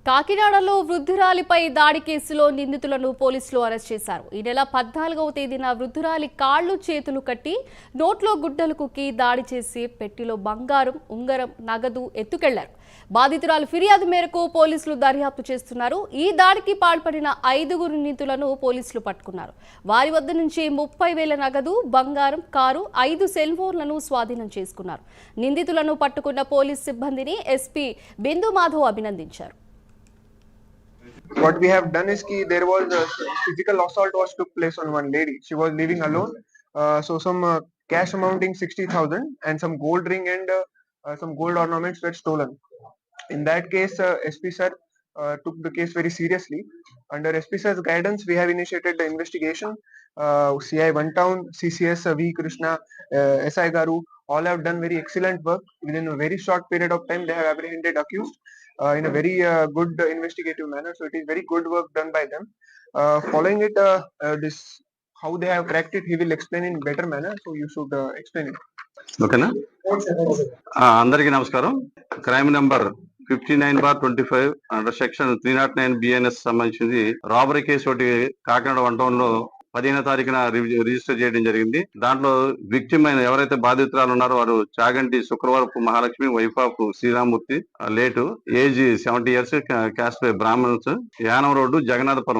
కాకినాడలో వృద్ధురాలిపై దాడి కేసులో నిందితులను పోలీసులు అరెస్ట్ చేశారు. ఈ నెల 14వ తేదీన వృద్ధురాలి కాళ్లు చేతులు కట్టి నోట్లో గుడ్డలు కుక్కి దాడి చేసి పెట్టిలో బంగారం, ఉంగరం, నగదు ఎత్తుకెళ్లారు. బాధితురాలు ఫిర్యాదు మేరకు పోలీసులు దర్యాప్తు చేస్తున్నారు. ఈ దాడికి పాల్పడిన 5 నిందితులను పోలీసులు పట్టుకున్నారు. వారి వద్ద నుంచి 30,000 నగదు, బంగారం, కారు, 5 సెల్ ఫోన్లను స్వాధీనం చేసుకున్నారు. నిందితులను పట్టుకున్న పోలీస్ సిబ్బందిని ఎస్పీ బిందు మాధవ్ అభినందించారు. What we have done is there was a physical assault took place on one lady. She was living alone. So some cash amounting 60,000 and some gold ring and some gold ornaments were stolen. In that case, SP sir took the case very seriously. Under SP sir's guidance, we have initiated the investigation. CI One Town, CCS V Krishna, SI Garu, all have done very excellent work. Within a very short period of time, they have apprehended accused in a very good investigative manner. So it is very good work done by them. Following it, this how they have cracked it, he will explain in better manner. So you should explain it. ఓకేనా? అందరికీ నమస్కారం. Crime number 59/25 under section 309 BNS సంబంధించింది robbery case ఒకటి Kakinada 1 town లో 15వ తారీఖున register చేయడం జరిగింది. దాంట్లో విక్టిమ్ అయిన ఎవరైతే బాధితురాలు ఉన్నారో వారు Chaganti Sukravarapu Mahalakshmi, wife of Sriramamurthy, late, age 70 years, caste by Brahmans, Yanam road, Jagannathapuram